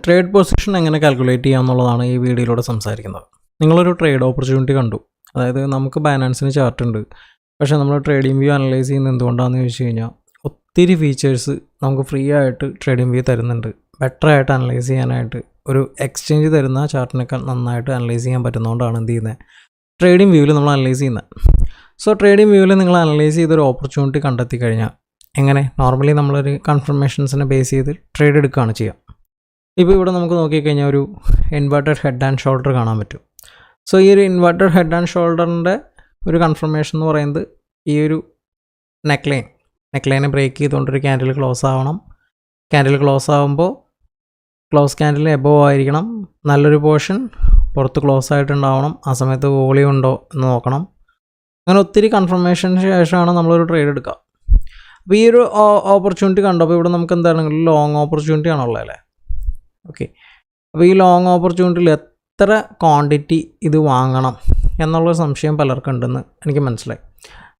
Trade position എങ്ങനെ calculate ചെയ്യാമെന്നുള്ളതാണ് ഈ വീഡിയോയിലൂടെ സംസാരിക്കുന്നത്. നിങ്ങളൊരു ട്രേഡ് ഓപ്പർച്യൂണിറ്റി കണ്ടു, അതായത് നമുക്ക് ബൈനാൻസിന് ചാർട്ട് ഉണ്ട്, പക്ഷേ നമ്മൾ ട്രേഡിംഗ് വ്യൂ അനലൈസ് ചെയ്യുന്നത് എന്തുകൊണ്ടാണെന്ന് ചോദിച്ചു കഴിഞ്ഞാൽ ഒത്തിരി ഫീച്ചേഴ്സ് നമുക്ക് ഫ്രീ ആയിട്ട് ട്രേഡിംഗ് വ്യൂ തരുന്നുണ്ട്. ബെറ്ററായിട്ട് അനലൈസ് ചെയ്യാനായിട്ട് ഒരു എക്സ്ചേഞ്ച് തരുന്ന ചാർട്ടിനേക്കാൾ നന്നായിട്ട് അനലൈസ് ചെയ്യാൻ പറ്റുന്നതുകൊണ്ടാണ് എന്ത് ചെയ്യുന്നത്, ട്രേഡിംഗ് വ്യൂവിൽ നമ്മൾ അനലൈസ് ചെയ്യുന്നത്. സോ ട്രേഡിംഗ് വ്യൂവിൽ നിങ്ങൾ അനലൈസ് ചെയ്തൊരു ഓപ്പർച്യൂണിറ്റി കണ്ടെത്തി കഴിഞ്ഞാൽ എങ്ങനെ നോർമലി നമ്മളൊരു കൺഫർമേഷൻസിനെ ബേസ് ചെയ്ത് ട്രേഡ് എടുക്കുകയാണ് ചെയ്യുക. ഇപ്പോൾ ഇവിടെ നമുക്ക് നോക്കിക്കഴിഞ്ഞാൽ ഒരു ഇൻവെർട്ടഡ് ഹെഡ് ആൻഡ് ഷോൾഡർ കാണാൻ പറ്റും. സോ ഈ ഒരു ഇൻവെർട്ടഡ് ഹെഡ് ആൻഡ് ഷോൾഡറിൻ്റെ ഒരു കൺഫർമേഷൻ എന്ന് പറയുന്നത് ഈ ഒരു നെക്ലൈനെ ബ്രേക്ക് ചെയ്തുകൊണ്ടൊരു ക്യാൻഡിൽ ക്ലോസ് ആവണം. ക്യാൻഡിൽ ക്ലോസ് ആകുമ്പോൾ ക്ലോസ് ക്യാൻഡിൽ എബോവ് ആയിരിക്കണം, നല്ലൊരു പോർഷൻ പുറത്ത് ക്ലോസ് ആയിട്ടുണ്ടാവണം, ആ സമയത്ത് വോളിയം ഉണ്ടോ എന്ന് നോക്കണം. അങ്ങനെ ഒത്തിരി കൺഫർമേഷന് ശേഷമാണ് നമ്മളൊരു ട്രേഡ് എടുക്കുക. അപ്പോൾ ഈ ഒരു ഓപ്പർച്യൂണിറ്റി കണ്ടപ്പോൾ ഇവിടെ നമുക്ക് എന്താണെങ്കിലും ലോങ് ഓപ്പർച്യൂണിറ്റി ആണുള്ളത് അല്ലേ. ഓക്കെ, അപ്പോൾ ഈ ലോങ് ഓപ്പർച്യൂണിറ്റിയിൽ എത്ര ക്വാണ്ടിറ്റി ഇത് വാങ്ങണം എന്നുള്ളൊരു സംശയം പലർക്കും ഉണ്ടെന്ന് എനിക്ക് മനസ്സിലായി.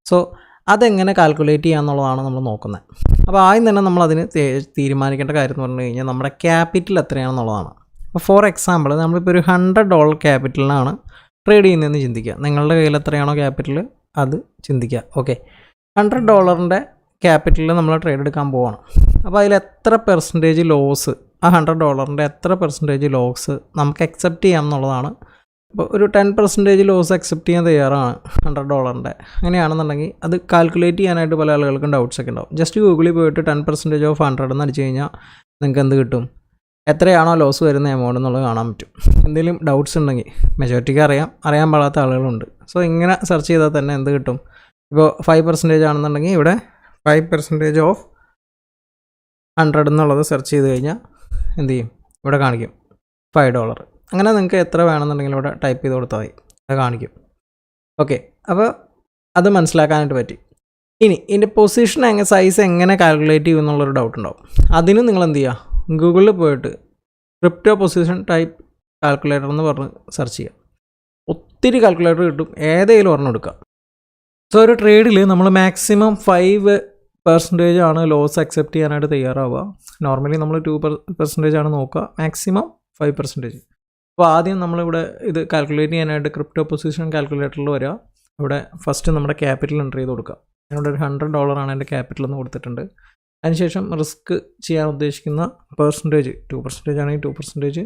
സോ അതെങ്ങനെ കാൽക്കുലേറ്റ് ചെയ്യാമെന്നുള്ളതാണ് നമ്മൾ നോക്കുന്നത്. അപ്പോൾ ആദ്യം തന്നെ നമ്മളതിന് തീരുമാനിക്കേണ്ട കാര്യം എന്ന് പറഞ്ഞു കഴിഞ്ഞാൽ നമ്മുടെ ക്യാപിറ്റൽ എത്രയാണെന്നുള്ളതാണ്. അപ്പോൾ ഫോർ എക്സാമ്പിൾ നമ്മളിപ്പോൾ ഒരു $100 ക്യാപിറ്റലിനാണ് ട്രേഡ് ചെയ്യുന്നതെന്ന് ചിന്തിക്കുക. നിങ്ങളുടെ കയ്യിൽ എത്രയാണോ ക്യാപിറ്റൽ അത് ചിന്തിക്കുക. ഓക്കെ, $100 ക്യാപിറ്റലിൽ നമ്മൾ ട്രേഡ് എടുക്കാൻ പോവാണ്. അപ്പോൾ അതിൽ എത്ര പെർസെൻറ്റേജ് ലോസ്, ആ $100 എത്ര പെർസെൻറ്റേജ് ലോസ് നമുക്ക് അക്സെപ്റ്റ് ചെയ്യാം എന്നുള്ളതാണ്. അപ്പോൾ ഒരു 10% ലോസ് അക്സെപ്റ്റ് ചെയ്യാൻ തയ്യാറാണ് $100. അങ്ങനെയാണെന്നുണ്ടെങ്കിൽ അത് കാൽക്കുലേറ്റ് ചെയ്യാനായിട്ട് പല ആളുകൾക്കും ഡൗട്ട്സ് ഒക്കെ ഉണ്ടാവും. ജസ്റ്റ് ഗൂഗിളിൽ പോയിട്ട് 10% ഓഫ് 100 എന്ന് അടിച്ചു കഴിഞ്ഞാൽ നിങ്ങൾക്ക് എന്ത് കിട്ടും, എത്രയാണോ ലോസ് വരുന്ന എമൗണ്ട് എന്നുള്ളത് കാണാൻ പറ്റും. എന്തെങ്കിലും ഡൗട്ട്സ് ഉണ്ടെങ്കിൽ മെജോറിറ്റിക്ക് അറിയാൻ പാടാത്ത ആളുകളുണ്ട്. സോ ഇങ്ങനെ സെർച്ച് ചെയ്താൽ തന്നെ എന്ത് കിട്ടും, ഇപ്പോൾ 5% ആണെന്നുണ്ടെങ്കിൽ ഇവിടെ 5% ഓഫ് 100 എന്നുള്ളത് സെർച്ച് ചെയ്ത് കഴിഞ്ഞാൽ എന്ത് ചെയ്യും, ഇവിടെ കാണിക്കും $5. അങ്ങനെ നിങ്ങൾക്ക് എത്ര വേണമെന്നുണ്ടെങ്കിൽ ഇവിടെ ടൈപ്പ് ചെയ്ത് കൊടുത്താൽ മതി, അത് കാണിക്കും. ഓക്കെ, അപ്പോൾ അത് മനസ്സിലാക്കാനായിട്ട് പറ്റി. ഇനി ഇതിൻ്റെ പൊസിഷൻ സൈസ് എങ്ങനെ കാൽക്കുലേറ്റ് ചെയ്യും എന്നുള്ളൊരു ഡൗട്ട് ഉണ്ടാവും. അതിനും നിങ്ങൾ എന്ത് ചെയ്യുക, ഗൂഗിളിൽ പോയിട്ട് ക്രിപ്റ്റോ പൊസിഷൻ ടൈപ്പ് കാൽക്കുലേറ്റർ എന്ന് പറഞ്ഞ് സെർച്ച് ചെയ്യുക. ഒത്തിരി കാൽക്കുലേറ്റർ കിട്ടും, ഏതെങ്കിലും ഒരെണ്ണം എടുക്കുക. സോ ഒരു ട്രേഡിൽ നമ്മൾ മാക്സിമം 5% ആണ് ലോസ് അക്സെപ്റ്റ് ചെയ്യാനായിട്ട് തയ്യാറാവുക. നോർമലി നമ്മൾ 2% ആണ് നോക്കുക, മാക്സിമം 5%. അപ്പോൾ ആദ്യം നമ്മളിവിടെ ഇത് കാൽക്കുലേറ്റ് ചെയ്യാനായിട്ട് ക്രിപ്റ്റോ പൊസിഷൻ കാൽക്കുലേറ്ററിൽ വരിക. ഇവിടെ ഫസ്റ്റ് നമ്മുടെ ക്യാപിറ്റൽ എൻ്റർ ചെയ്ത് കൊടുക്കുക. ഇവിടെ ഒരു $100 ആണ് എൻ്റെ ക്യാപിറ്റൽ എന്ന് കൊടുത്തിട്ടുണ്ട്. അതിനുശേഷം റിസ്ക് ചെയ്യാൻ ഉദ്ദേശിക്കുന്ന പെർസെൻറ്റേജ് 2% ആണെങ്കിൽ 2%,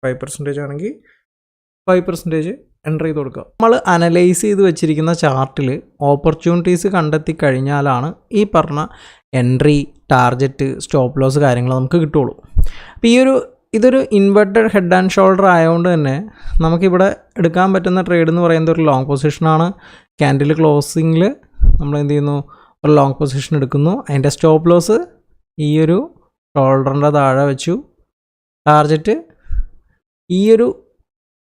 5% ആണെങ്കിൽ 5% എൻ്റർ ചെയ്ത് കൊടുക്കുക. നമ്മൾ അനലൈസ് ചെയ്ത് വെച്ചിരിക്കുന്ന ചാർട്ടിൽ ഓപ്പർച്യൂണിറ്റീസ് കണ്ടെത്തി കഴിഞ്ഞാലാണ് ഈ പറഞ്ഞ എൻട്രി, ടാർഗറ്റ്, സ്റ്റോപ്പ് ലോസ് കാര്യങ്ങൾ നമുക്ക് കിട്ടുള്ളൂ. അപ്പോൾ ഇതൊരു ഇൻവെർട്ടഡ് ഹെഡ് ആൻഡ് ഷോൾഡർ ആയതുകൊണ്ട് തന്നെ നമുക്കിവിടെ എടുക്കാൻ പറ്റുന്ന ട്രേഡ് എന്ന് പറയുന്നത് ഒരു ലോങ് പൊസിഷനാണ്. ക്യാൻഡിൽ ക്ലോസിങ്ങിൽ നമ്മൾ എന്ത് ചെയ്യുന്നു, ഒരു ലോങ് പൊസിഷൻ എടുക്കുന്നു. അതിൻ്റെ സ്റ്റോപ്പ് ലോസ് ഈ ഒരു ഷോൾഡറിൻ്റെ താഴെ വെച്ചു. ടാർഗറ്റ് ഈ ഒരു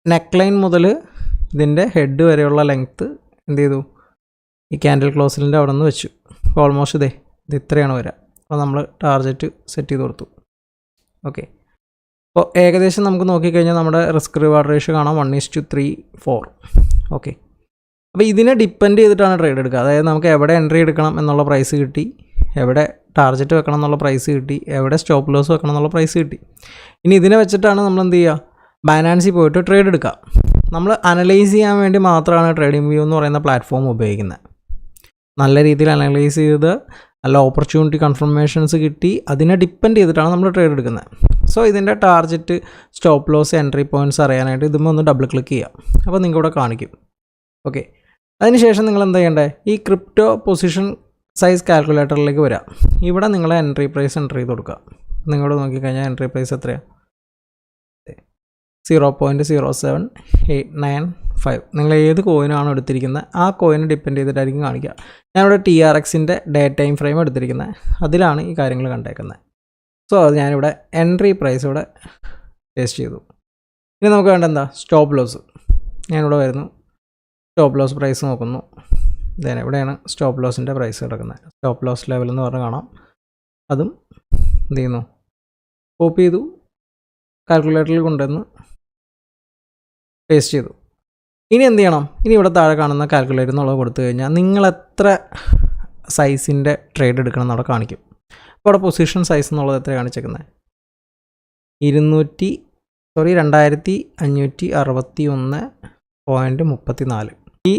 നെക്ക് ലൈൻ മുതൽ ഇതിൻ്റെ ഹെഡ് വരെയുള്ള ലെങ്ത്ത് എന്ത് ചെയ്തു, ഈ ക്യാൻഡിൽ ക്ലോസിലിൻ്റെ അവിടെ നിന്ന് വെച്ചു. ഓൾമോസ്റ്റ് ഇത് ഇത്രയാണ് വരിക. അപ്പോൾ നമ്മൾ ടാർഗറ്റ് സെറ്റ് ചെയ്ത് കൊടുത്തു. ഓക്കെ, അപ്പോൾ ഏകദേശം നമുക്ക് നോക്കിക്കഴിഞ്ഞാൽ നമ്മുടെ റിസ്ക് റിവാർഡ് റേഷ്യോ കാണാം 1:3-4. ഓക്കെ, അപ്പോൾ ഇതിനെ ഡിപ്പെൻഡ് ചെയ്തിട്ടാണ് ട്രേഡ് എടുക്കുക. അതായത് നമുക്ക് എവിടെ എൻട്രി എടുക്കണം എന്നുള്ള പ്രൈസ് കിട്ടി, എവിടെ ടാർഗറ്റ് വെക്കണം എന്നുള്ള പ്രൈസ് കിട്ടി, എവിടെ സ്റ്റോപ്പ് ലോസ് വെക്കണം എന്നുള്ള പ്രൈസ് കിട്ടി. ഇനി ഇതിനെ വെച്ചിട്ടാണ് നമ്മൾ എന്ത് ചെയ്യുക, ബൈനാൻസിൽ പോയിട്ട് ട്രേഡ് എടുക്കുക. നമ്മൾ അനലൈസ് ചെയ്യാൻ വേണ്ടി മാത്രമാണ് ട്രേഡിംഗ് വ്യൂ എന്ന് പറയുന്ന പ്ലാറ്റ്ഫോം ഉപയോഗിക്കുന്നത്. നല്ല രീതിയിൽ അനലൈസ് ചെയ്ത് നല്ല ഓപ്പർച്യൂണിറ്റി കൺഫർമേഷൻസ് കിട്ടി, അതിനെ ഡിപ്പെൻഡ് ചെയ്തിട്ടാണ് നമ്മൾ ട്രേഡ് എടുക്കുന്നത്. സോ ഇതിൻ്റെ target, stop loss, entry points അറിയാനായിട്ട് ഇതുമ്പോൾ ഒന്ന് ഡബിൾ ക്ലിക്ക് ചെയ്യാം. അപ്പോൾ നിങ്ങൾക്ക് ഇവിടെ കാണിക്കും. ഓക്കെ, അതിനുശേഷം നിങ്ങൾ എന്താ ചെയ്യേണ്ടത്, ഈ ക്രിപ്റ്റോ പൊസിഷൻ സൈസ് കാൽക്കുലേറ്ററിലേക്ക് വരാം. ഇവിടെ നിങ്ങൾ എൻട്രി പ്രൈസ് എൻ്റർ ചെയ്ത് കൊടുക്കുക. നിങ്ങളോട് നോക്കിക്കഴിഞ്ഞാൽ എൻട്രി പ്രൈസ് എത്രയാണ്, 0.07895. നിങ്ങൾ ഏത് കോയിനാണോ എടുത്തിരിക്കുന്നത് ആ കോയിനെ ഡിപ്പെൻഡ് ചെയ്തിട്ടായിരിക്കും കാണിക്കുക. ഞാനിവിടെ TRXൻ്റെ ഡേ ടൈം ഫ്രെയിം എടുത്തിരിക്കുന്നത്, അതിലാണ് ഈ കാര്യങ്ങൾ കണ്ടേക്കുന്നത്. സോ അത് ഞാനിവിടെ എൻട്രി പ്രൈസ് ഇവിടെ പേസ്റ്റ് ചെയ്തു. ഇനി നമുക്ക് വേണ്ട എന്താ, സ്റ്റോപ്പ് ലോസ്. ഞാനിവിടെ വരുന്നു, സ്റ്റോപ്പ് ലോസ് പ്രൈസ് നോക്കുന്നു. ഇവിടെയാണ് സ്റ്റോപ്പ് ലോസിൻ്റെ പ്രൈസ് കിടക്കുന്നത്. സ്റ്റോപ്പ് ലോസ് ലെവൽ എന്ന് പറഞ്ഞ് കാണാം. അതും എന്ത് ചെയ്യുന്നു, കോപ്പി ചെയ്തു, കാൽക്കുലേറ്ററിൽ കൊണ്ടുവന്ന് പേസ്റ്റ് ചെയ്തു. ഇനി എന്ത് ചെയ്യണം, ഇനി ഇവിടെ താഴെ കാണുന്ന കാൽക്കുലേറ്റർ എന്നുള്ളത് കൊടുത്തു കഴിഞ്ഞാൽ നിങ്ങൾ എത്ര സൈസിൻ്റെ ട്രേഡ് എടുക്കണം എന്നവിടെ കാണിക്കും. അപ്പോൾ അവിടെ പൊസിഷൻ സൈസ് എന്നുള്ളത് എത്ര കാണിച്ചേക്കുന്നത്, 2561.34. ഈ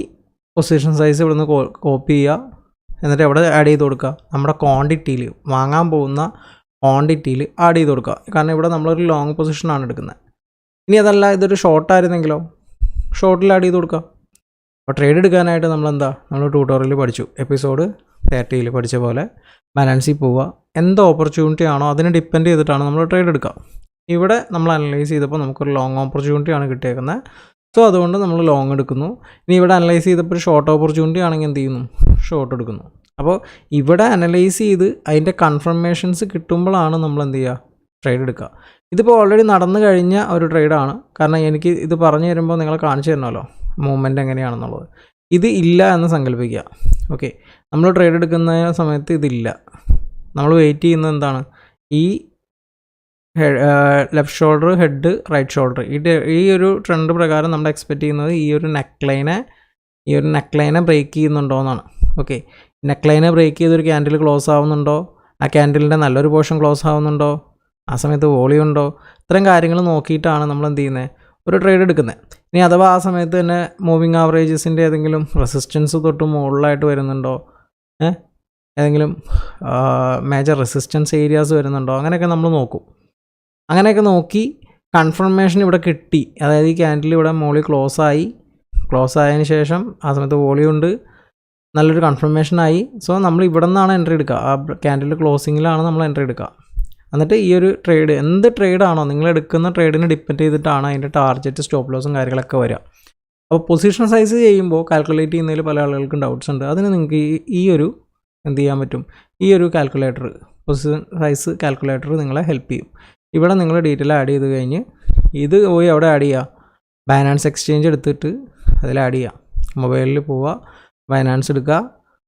പൊസിഷൻ സൈസ് ഇവിടുന്ന് കോപ്പി ചെയ്യുക. എന്നിട്ട് എവിടെ ആഡ് ചെയ്ത് കൊടുക്കുക? നമ്മുടെ ക്വാണ്ടിറ്റിയിൽ, വാങ്ങാൻ പോകുന്ന ക്വാണ്ടിറ്റിയിൽ ആഡ് ചെയ്ത് കൊടുക്കുക. കാരണം ഇവിടെ നമ്മളൊരു ലോങ് പൊസിഷനാണ് എടുക്കുന്നത്. ഇനി അതല്ല ഇതൊരു ഷോർട്ടായിരുന്നെങ്കിലോ, ഷോർട്ടിൽ ആഡ് ചെയ്ത് കൊടുക്കുക. അപ്പോൾ ട്രേഡ് എടുക്കാനായിട്ട് നമ്മൾ ട്യൂട്ടോറിയൽ പഠിച്ചു, എപ്പിസോഡ് 30 പഠിച്ച പോലെ ബാലൻസിൽ പോവുക. എന്ത് ഓപ്പർച്യൂണിറ്റി ആണോ അതിനെ ഡിപ്പെൻഡ് ചെയ്തിട്ടാണ് നമ്മൾ ട്രേഡ് എടുക്കുക. ഇവിടെ നമ്മൾ അനലൈസ് ചെയ്തപ്പോൾ നമുക്കൊരു ലോങ് ഓപ്പർച്യൂണിറ്റിയാണ് കിട്ടിയേക്കുന്നത്. സോ അതുകൊണ്ട് നമ്മൾ ലോങ് എടുക്കുന്നു. ഇനി ഇവിടെ അനലൈസ് ചെയ്തപ്പോൾ ഒരു ഷോർട്ട് ഓപ്പർച്യൂണിറ്റി ആണെങ്കിൽ എന്ത് ചെയ്യുന്നു? ഷോർട്ട് എടുക്കുന്നു. അപ്പോൾ ഇവിടെ അനലൈസ് ചെയ്ത് അതിൻ്റെ കൺഫർമേഷൻസ് കിട്ടുമ്പോഴാണ് നമ്മൾ എന്ത് ചെയ്യുക? ട്രേഡ് എടുക്കുക. ഇതിപ്പോൾ ഓൾറെഡി നടന്നു കഴിഞ്ഞ ഒരു ട്രേഡാണ്. കാരണം എനിക്ക് ഇത് പറഞ്ഞു തരുമ്പോൾ നിങ്ങൾ കാണിച്ചു തരണമല്ലോ മൂവ്മെൻറ്റ് എങ്ങനെയാണെന്നുള്ളത്. ഇത് ഇല്ല എന്ന് സങ്കല്പിക്കുക. ഓക്കെ, നമ്മൾ ട്രേഡ് എടുക്കുന്ന സമയത്ത് ഇതില്ല. നമ്മൾ വെയിറ്റ് ചെയ്യുന്നത് എന്താണ്? ഈ left shoulder, head, right shoulder, ഈ ഒരു ട്രെൻഡ് പ്രകാരം നമ്മൾ എക്സ്പെക്റ്റ് ചെയ്യുന്നത് ഈ ഒരു നെക്ക് ലൈനെ ബ്രേക്ക് ചെയ്യുന്നുണ്ടോ എന്നാണ്. ഓക്കെ, നെക്ക് ലൈനെ ബ്രേക്ക് ചെയ്തൊരു ക്യാൻഡിൽ ക്ലോസ് ആവുന്നുണ്ടോ? ആ ക്യാൻഡിലിൻ്റെ നല്ലൊരു പോർഷൻ ക്ലോസ് ആവുന്നുണ്ടോ? ആ സമയത്ത് വോളിയം ഉണ്ടോ? ഇത്തരം കാര്യങ്ങൾ നോക്കിയിട്ടാണ് നമ്മൾ എന്ത് ചെയ്യുന്നത്? ഒരു ട്രേഡ് എടുക്കുന്നത്. ഇനി അഥവാ ആ സമയത്ത് തന്നെ മൂവിങ് ആവറേജസിൻ്റെ ഏതെങ്കിലും റെസിസ്റ്റൻസ് തൊട്ട് മുകളിലായിട്ട് വരുന്നുണ്ടോ, ഏതെങ്കിലും മേജർ റെസിസ്റ്റൻസ് ഏരിയാസ് വരുന്നുണ്ടോ, അങ്ങനെയൊക്കെ നമ്മൾ നോക്കും. അങ്ങനെയൊക്കെ നോക്കി കൺഫർമേഷൻ ഇവിടെ കിട്ടി. അതായത് ഈ ക്യാൻഡിൽ ഇവിടെ മുകളിൽ ക്ലോസ് ആയതിന് ശേഷം ആ സമയത്ത് വോളിയം ഉണ്ട്, നല്ലൊരു കൺഫർമേഷനായി. സോ നമ്മൾ ഇവിടെ നിന്നാണ് എൻട്രി എടുക്കുക. ആ ക്യാൻഡിൽ ക്ലോസിങ്ങിലാണ് നമ്മൾ എൻട്രി എടുക്കുക. എന്നിട്ട് ഈ ഒരു ട്രേഡ്, എന്ത് ട്രേഡാണോ നിങ്ങൾ എടുക്കുന്ന ട്രേഡിനെ ഡിപ്പെൻഡ് ചെയ്തിട്ടാണ് അതിൻ്റെ ടാർഗറ്റ്, സ്റ്റോപ്പ് ലോസും കാര്യങ്ങളൊക്കെ വരിക. അപ്പോൾ പൊസിഷൻ സൈസ് ചെയ്യുമ്പോൾ കാൽക്കുലേറ്റ് ചെയ്യുന്നതിൽ പല ആളുകൾക്കും ഡൗട്ട്സ് ഉണ്ട്. അതിന് നിങ്ങൾക്ക് ഈ ഒരു എന്ത് ചെയ്യാൻ പറ്റും? ഈ ഒരു കാൽക്കുലേറ്റർ, പൊസിഷൻ സൈസ് കാൽക്കുലേറ്റർ നിങ്ങളെ ഹെൽപ്പ് ചെയ്യും. ഇവിടെ നിങ്ങൾ ഡീറ്റെയിൽ ആഡ് ചെയ്ത് കഴിഞ്ഞ് ഇത് പോയി അവിടെ ആഡ് ചെയ്യുക. ബൈനാൻസ് എക്സ്ചേഞ്ച് എടുത്തിട്ട് അതിൽ ആഡ് ചെയ്യുക. മൊബൈലിൽ പോവുക, ബൈനാൻസ് എടുക്കുക,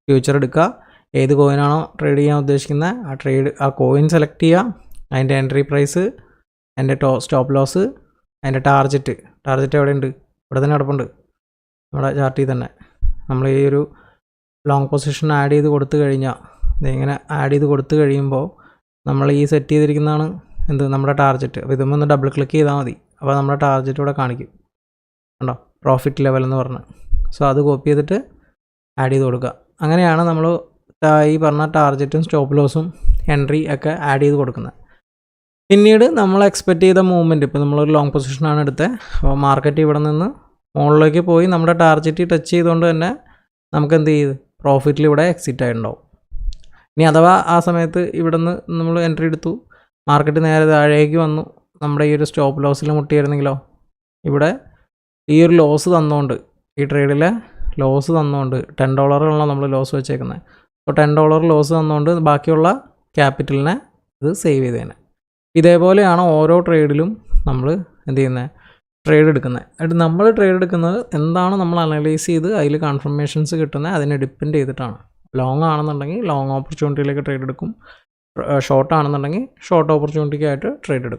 ഫ്യൂച്ചർ എടുക്കുക. ഏത് കോയിനാണോ ട്രേഡ് ചെയ്യാൻ ഉദ്ദേശിക്കുന്നത് ആ കോയിൻ സെലക്ട് ചെയ്യുക. അതിൻ്റെ എൻട്രി പ്രൈസ്, അതിൻ്റെ സ്റ്റോപ്പ് ലോസ്, അതിൻ്റെ ടാർജറ്റ് എവിടെയുണ്ട്? ഇവിടെ തന്നെ കിടപ്പുണ്ട്, നമ്മുടെ ചാർട്ടിൽ തന്നെ. നമ്മൾ ഈ ഒരു ലോങ് പൊസിഷൻ ആഡ് ചെയ്ത് കൊടുത്തു കഴിഞ്ഞാൽ, ഇതിങ്ങനെ ആഡ് ചെയ്ത് കൊടുത്തു കഴിയുമ്പോൾ നമ്മൾ ഈ സെറ്റ് ചെയ്തിരിക്കുന്നതാണ് നമ്മുടെ ടാർജറ്റ്. അപ്പോൾ ഇതുമ്പോൾ ഒന്ന് ഡബിൾ ക്ലിക്ക് ചെയ്താൽ മതി. അപ്പോൾ നമ്മുടെ ടാർജറ്റ് ഇവിടെ കാണിക്കും, കണ്ടോ? പ്രോഫിറ്റ് ലെവൽ എന്ന് പറഞ്ഞ്. സോ അത് കോപ്പി ചെയ്തിട്ട് ആഡ് ചെയ്ത് കൊടുക്കുക. അങ്ങനെയാണ് നമ്മൾ ഈ പറഞ്ഞ ടാർജറ്റും സ്റ്റോപ്പ് ലോസും എൻട്രി ഒക്കെ ആഡ് ചെയ്ത് കൊടുക്കുന്നത്. പിന്നീട് നമ്മൾ എക്സ്പെക്റ്റ് ചെയ്ത മൂവ്മെൻറ്റ്, ഇപ്പോൾ നമ്മളൊരു ലോങ് പൊസിഷനാണ് എടുത്തത്. അപ്പോൾ മാർക്കറ്റ് ഇവിടെ നിന്ന് മുകളിലേക്ക് പോയി നമ്മുടെ ടാർജറ്റ് ടച്ച് ചെയ്തുകൊണ്ട് തന്നെ നമുക്ക് എന്ത് ചെയ്ത് പ്രോഫിറ്റിൽ ഇവിടെ എക്സിറ്റ് ആയിട്ടുണ്ടാവും. ഇനി അഥവാ ആ സമയത്ത് ഇവിടെ നിന്ന് നമ്മൾ എൻട്രി എടുത്തു, മാർക്കറ്റ് നേരെ താഴേക്ക് വന്നു, നമ്മുടെ ഈ ഒരു സ്റ്റോപ്പ് ലോസിൽ മുട്ടിയായിരുന്നെങ്കിലോ, ഇവിടെ ഈ ഒരു ലോസ് തന്നുകൊണ്ട്, ഈ ട്രേഡിലെ ലോസ് തന്നുകൊണ്ട് $10 നമ്മൾ ലോസ് വെച്ചേക്കുന്നത്. അപ്പോൾ $10 ലോസ് തന്നുകൊണ്ട് ബാക്കിയുള്ള ക്യാപിറ്റലിനെ ഇത് സേവ് ചെയ്തേനെ. ഇതേപോലെയാണ് ഓരോ ട്രേഡിലും നമ്മൾ എന്ത് ചെയ്യുന്നത്? ട്രേഡ് എടുക്കുന്നത്. എന്നിട്ട് നമ്മൾ ട്രേഡ് എടുക്കുന്നത് എന്താണ് നമ്മൾ അനലൈസ് ചെയ്ത് അതിൽ കൺഫർമേഷൻസ് കിട്ടുന്നത് അതിനെ ഡിപ്പെൻഡ് ചെയ്തിട്ടാണ്. ലോങ് ആണെന്നുണ്ടെങ്കിൽ ലോങ് ഓപ്പർച്യൂണിറ്റിയിലേക്ക് ട്രേഡ് എടുക്കും, ഷോർട്ട് ആണെന്നുണ്ടെങ്കിൽ ഷോർട്ട് ഓപ്പർച്യൂണിറ്റിക്കായിട്ട് ട്രേഡ് എടുക്കും.